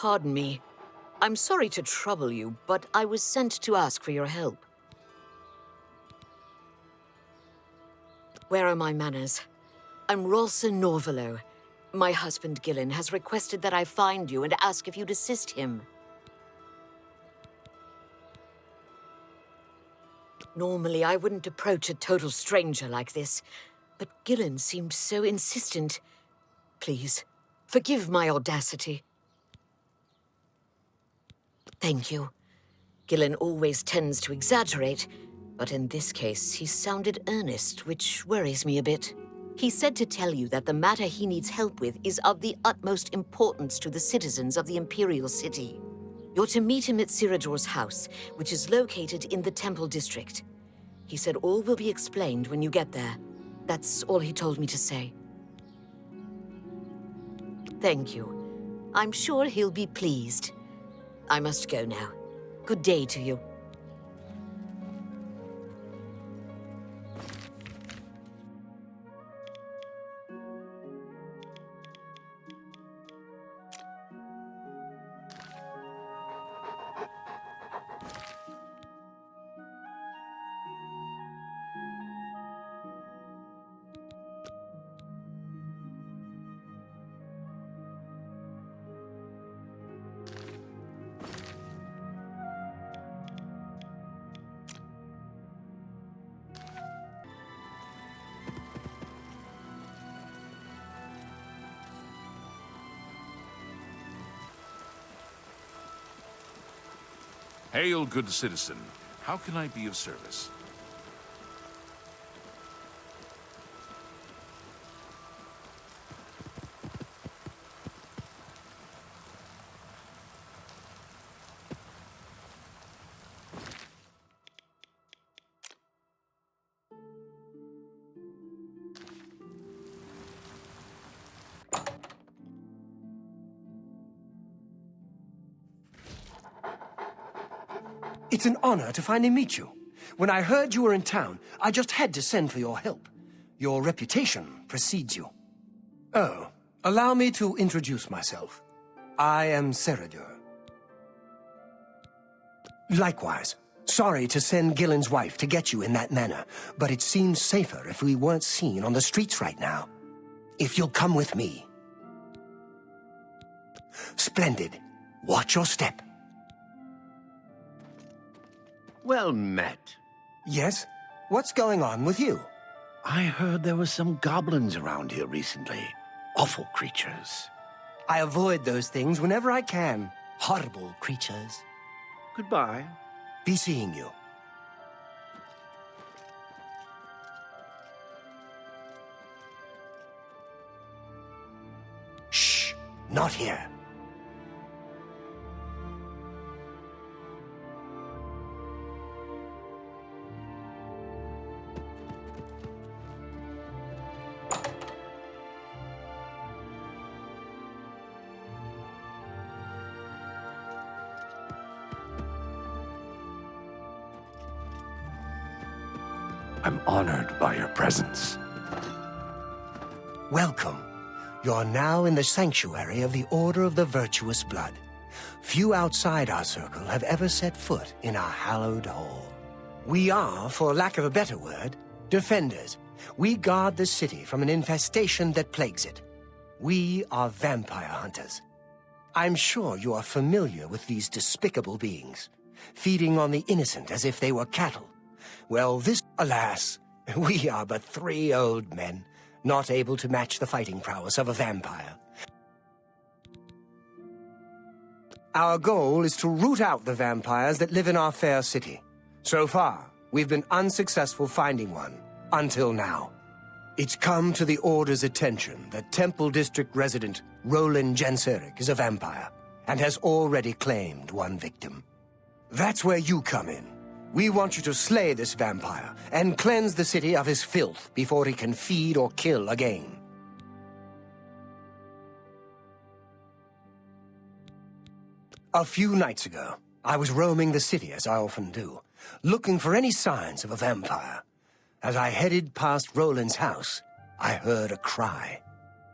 Pardon me. I'm sorry to trouble you, but I was sent to ask for your help. Where are my manners? I'm Rolsa Norvalo. My husband Gillen has requested that I find you and ask if you'd assist him. Normally, I wouldn't approach a total stranger like this, but Gillen seemed so insistent. Please, forgive my audacity. Thank you. Gillen always tends to exaggerate, but in this case, he sounded earnest, which worries me a bit. He said to tell you that the matter he needs help with is of the utmost importance to the citizens of the Imperial City. You're to meet him at Seridur's house, which is located in the Temple District. He said all will be explained when you get there. That's all he told me to say. Thank you. I'm sure he'll be pleased. I must go now. Good day to you. Hail, good citizen. How can I be of service? It's an honor to finally meet you. When I heard you were in town, I just had to send for your help. Your reputation precedes you. Oh, allow me to introduce myself. I am Seridur. Likewise. Sorry to send Gillen's wife to get you in that manner, but it seems safer if we weren't seen on the streets right now. If you'll come with me. Splendid. Watch your step. Well met. Yes? What's going on with you? I heard there were some goblins around here recently. Awful creatures. I avoid those things whenever I can. Horrible creatures. Goodbye. Be seeing you. Shh! Not here. I'm honored by your presence. Welcome. You're now in the sanctuary of the Order of the Virtuous Blood. Few outside our circle have ever set foot in our hallowed hall. We are, for lack of a better word, defenders. We guard the city from an infestation that plagues it. We are vampire hunters. I'm sure you are familiar with these despicable beings, feeding on the innocent as if they were cattle. Well, alas, we are but 3 old men, not able to match the fighting prowess of a vampire. Our goal is to root out the vampires that live in our fair city. So far, we've been unsuccessful finding one, until now. It's come to the Order's attention that Temple District resident Roland Jenseric is a vampire, and has already claimed one victim. That's where you come in. We want you to slay this vampire and cleanse the city of his filth before he can feed or kill again. A few nights ago, I was roaming the city as I often do, looking for any signs of a vampire. As I headed past Roland's house, I heard a cry.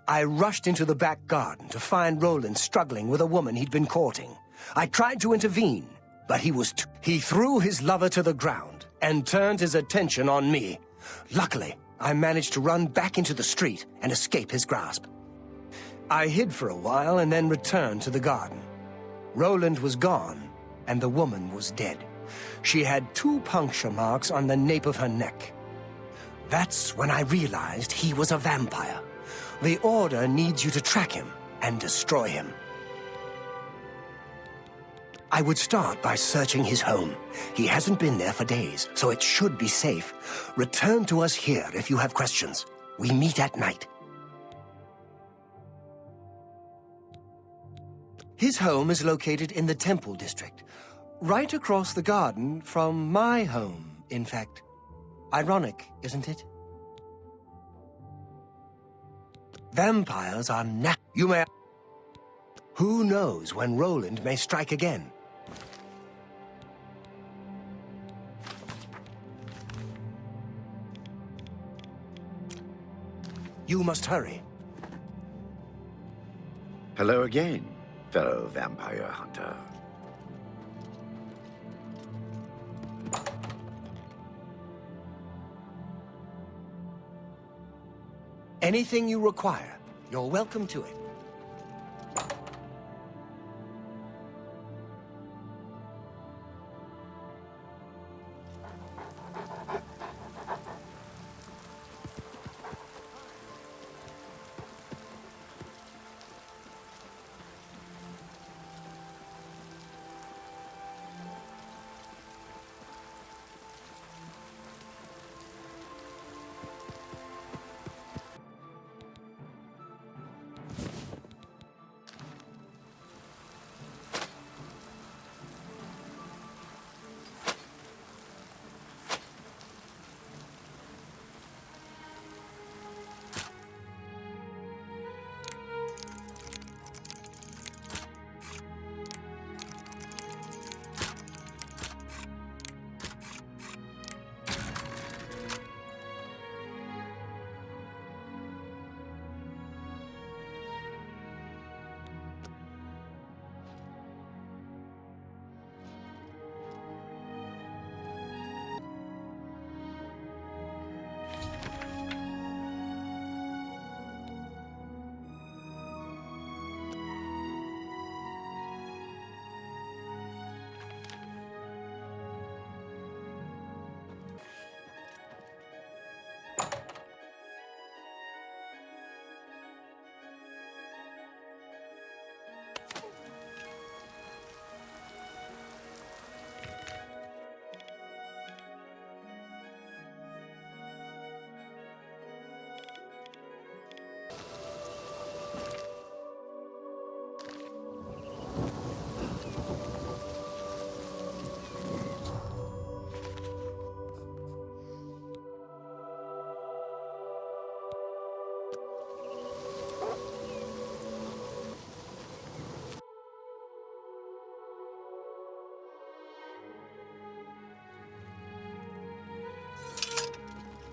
I rushed into the back garden to find Roland struggling with a woman he'd been courting. I tried to intervene, but he threw his lover to the ground and turned his attention on me. Luckily, I managed to run back into the street and escape his grasp. I hid for a while and then returned to the garden. Roland was gone, and the woman was dead. She had 2 puncture marks on the nape of her neck. That's when I realized he was a vampire. The Order needs you to track him and destroy him. I would start by searching his home. He hasn't been there for days, so it should be safe. Return to us here if you have questions. We meet at night. His home is located in the Temple District, right across the garden from my home, in fact. Ironic, isn't it? Vampires are Who knows when Roland may strike again? You must hurry. Hello again, fellow vampire hunter. Anything you require, you're welcome to it.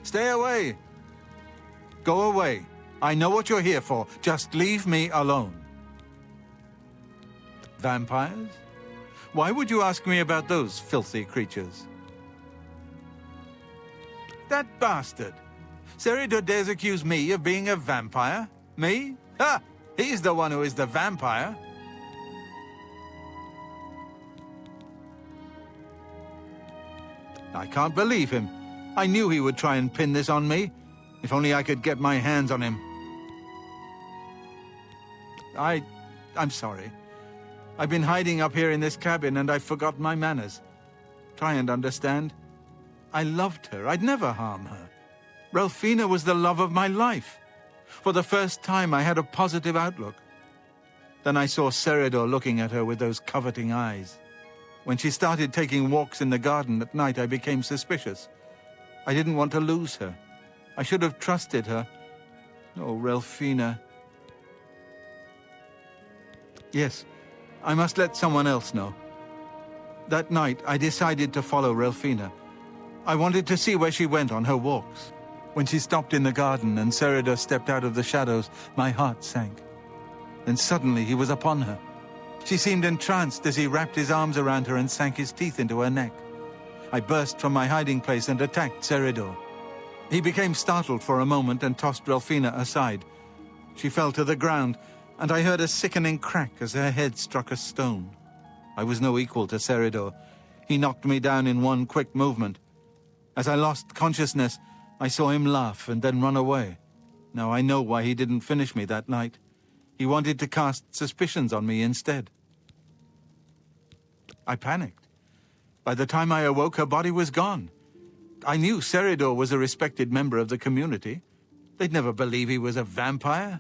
Stay away. Go away. I know what you're here for. Just leave me alone. Vampires? Why would you ask me about those filthy creatures? That bastard! Seridur dares accuse me of being a vampire? Me? Ha! He's the one who is the vampire. I can't believe him. I knew he would try and pin this on me. If only I could get my hands on him. I'm sorry. I've been hiding up here in this cabin and I've forgotten my manners. Try and understand. I loved her. I'd never harm her. Ralphina was the love of my life. For the first time, I had a positive outlook. Then I saw Seridur looking at her with those coveting eyes. When she started taking walks in the garden at night, I became suspicious. I didn't want to lose her. I should have trusted her. Oh, Ralphina. Yes, I must let someone else know. That night, I decided to follow Ralphina. I wanted to see where she went on her walks. When she stopped in the garden and Seridur stepped out of the shadows, my heart sank. Then suddenly he was upon her. She seemed entranced as he wrapped his arms around her and sank his teeth into her neck. I burst from my hiding place and attacked Seridur. He became startled for a moment and tossed Relfina aside. She fell to the ground, and I heard a sickening crack as her head struck a stone. I was no equal to Seridur. He knocked me down in one quick movement. As I lost consciousness, I saw him laugh and then run away. Now I know why he didn't finish me that night. He wanted to cast suspicions on me instead. I panicked. By the time I awoke, her body was gone. I knew Seridur was a respected member of the community. They'd never believe he was a vampire.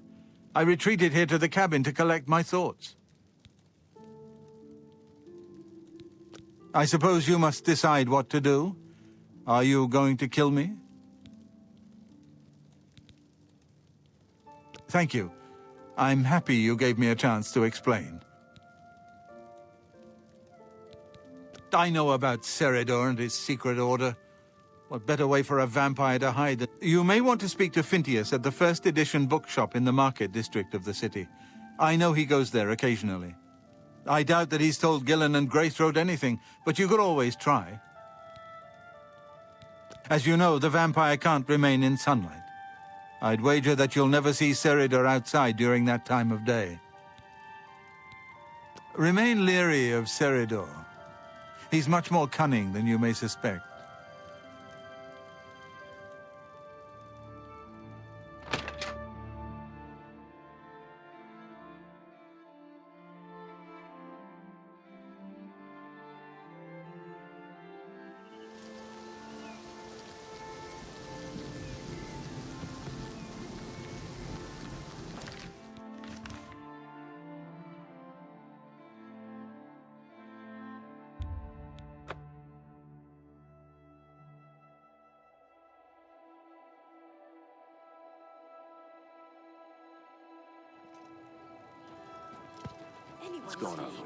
I retreated here to the cabin to collect my thoughts. I suppose you must decide what to do. Are you going to kill me? Thank you. I'm happy you gave me a chance to explain. I know about Seridur and his secret order. What better way for a vampire to hide? You may want to speak to Phintius at the first edition bookshop in the market district of the city. I know he goes there occasionally. I doubt that he's told Gillen and Greythroat anything, but you could always try. As you know, the vampire can't remain in sunlight. I'd wager that you'll never see Seridur outside during that time of day. Remain leery of Seridur. He's much more cunning than you may suspect.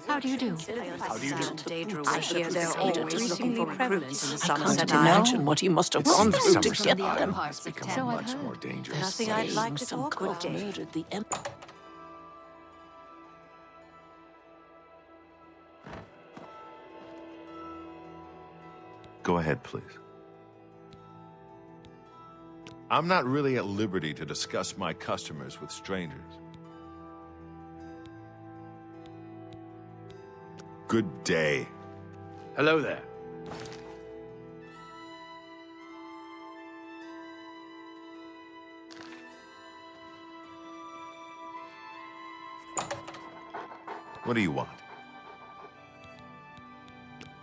How do you do? How do you do? I hear they're always looking for recruits in the Somerset can't Isles. imagine what he must have gone through to get them. So I've heard. Nothing I'd like to talk about. Murdered the Emperor. Go ahead, please. I'm not really at liberty to discuss my customers with strangers. Good day. Hello there. What do you want?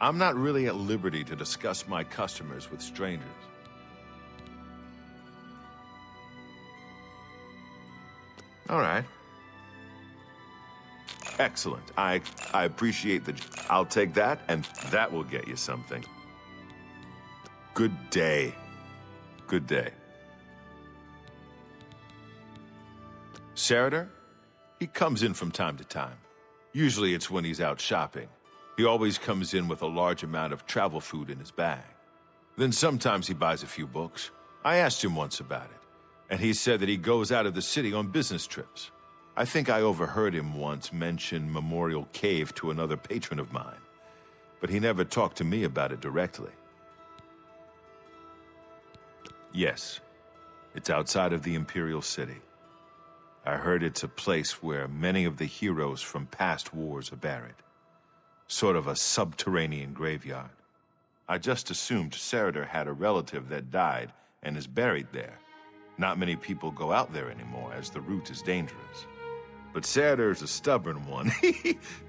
I'm not really at liberty to discuss my customers with strangers. All right. Excellent. I appreciate the... I'll take that, and that will get you something. Good day. Good day. Seridur? He comes in from time to time. Usually it's when he's out shopping. He always comes in with a large amount of travel food in his bag. Then sometimes he buys a few books. I asked him once about it, and he said that he goes out of the city on business trips. I think I overheard him once mention Memorial Cave to another patron of mine, but he never talked to me about it directly. Yes, it's outside of the Imperial City. I heard it's a place where many of the heroes from past wars are buried. Sort of a subterranean graveyard. I just assumed Seridur had a relative that died and is buried there. Not many people go out there anymore, as the route is dangerous. But Seridur's a stubborn one.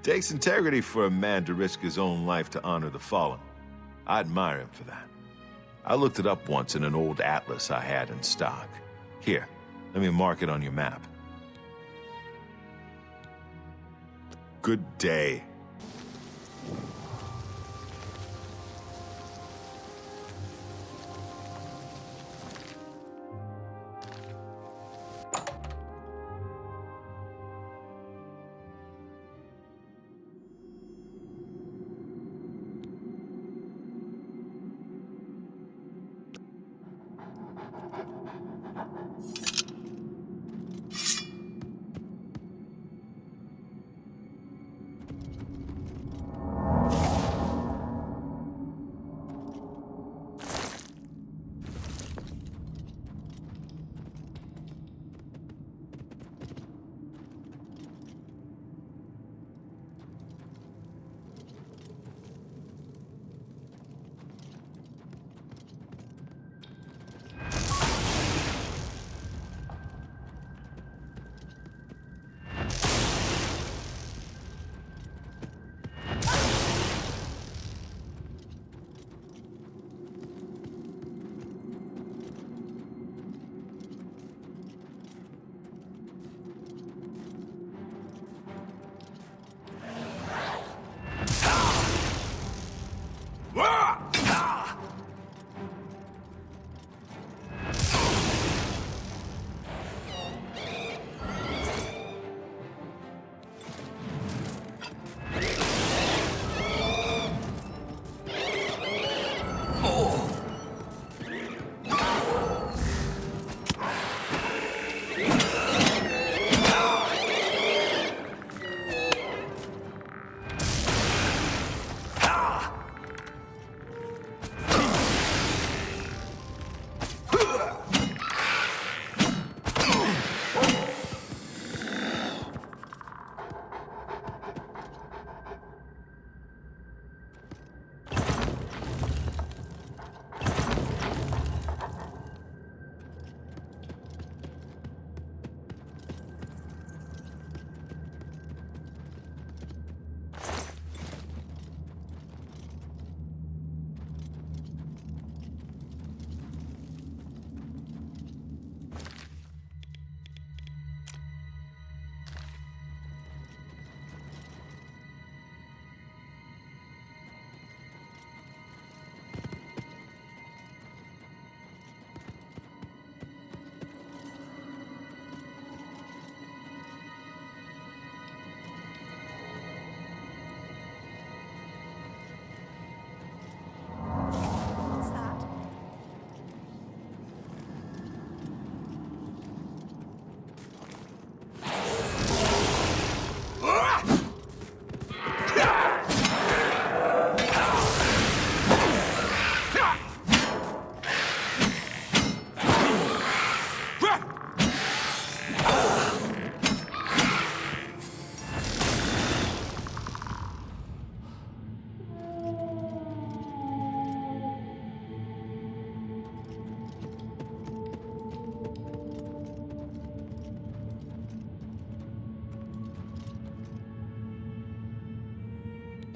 Takes integrity for a man to risk his own life to honor the fallen. I admire him for that. I looked it up once in an old atlas I had in stock. Here, let me mark it on your map. Good day.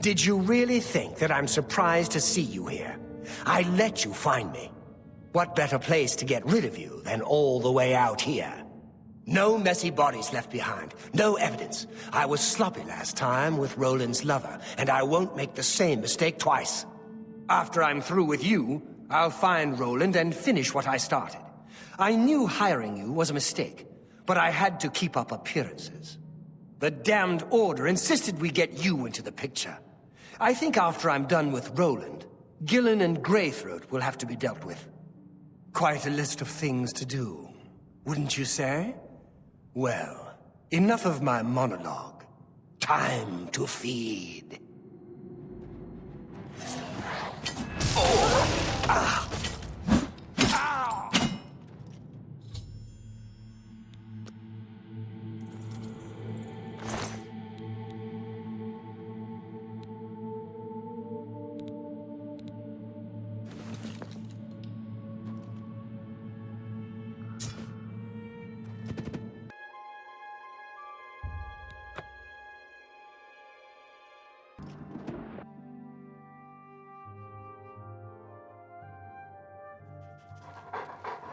Did you really think that I'm surprised to see you here? I let you find me. What better place to get rid of you than all the way out here? No messy bodies left behind, no evidence. I was sloppy last time with Roland's lover, and I won't make the same mistake twice. After I'm through with you, I'll find Roland and finish what I started. I knew hiring you was a mistake, but I had to keep up appearances. The damned Order insisted we get you into the picture. I think after I'm done with Roland, Gillen and Greythroat will have to be dealt with. Quite a list of things to do, wouldn't you say? Well, enough of my monologue. Time to feed. Oh! Ah! Ow!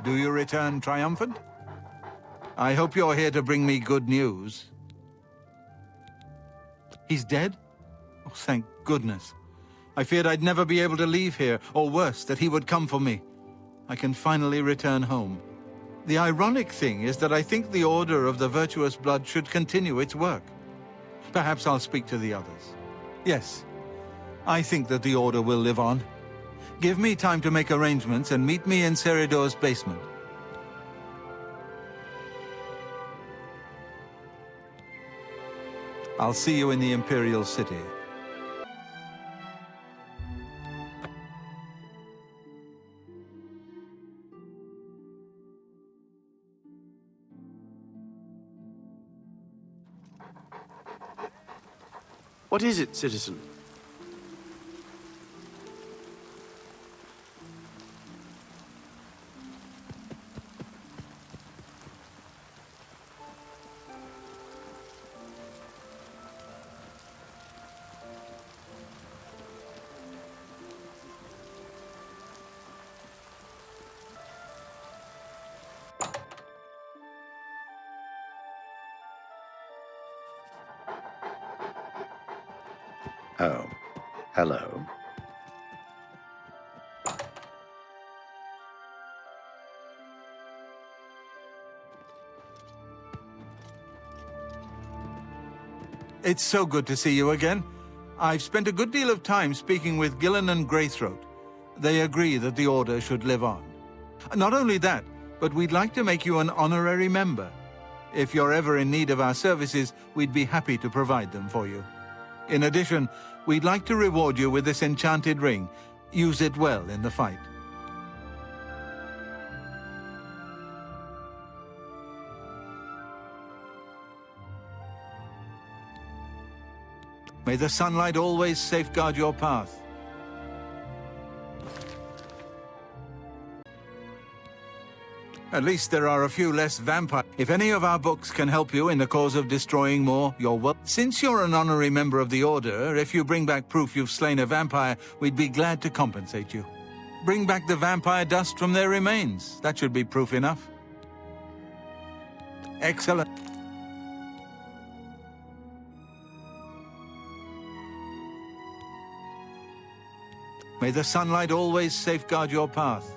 Do you return triumphant? I hope you're here to bring me good news. He's dead? Oh, thank goodness. I feared I'd never be able to leave here, or worse, that he would come for me. I can finally return home. The ironic thing is that I think the Order of the Virtuous Blood should continue its work. Perhaps I'll speak to the others. Yes, I think that the Order will live on. Give me time to make arrangements and meet me in Seridur's basement. I'll see you in the Imperial City. What is it, citizen? Oh, hello. It's so good to see you again. I've spent a good deal of time speaking with Gillen and Greythroat. They agree that the Order should live on. Not only that, but we'd like to make you an honorary member. If you're ever in need of our services, we'd be happy to provide them for you. In addition, we'd like to reward you with this enchanted ring. Use it well in the fight. May the sunlight always safeguard your path. At least there are a few less vampires. If any of our books can help you in the cause of destroying more, you're welcome. Since you're an honorary member of the Order, if you bring back proof you've slain a vampire, we'd be glad to compensate you. Bring back the vampire dust from their remains. That should be proof enough. Excellent. May the sunlight always safeguard your path.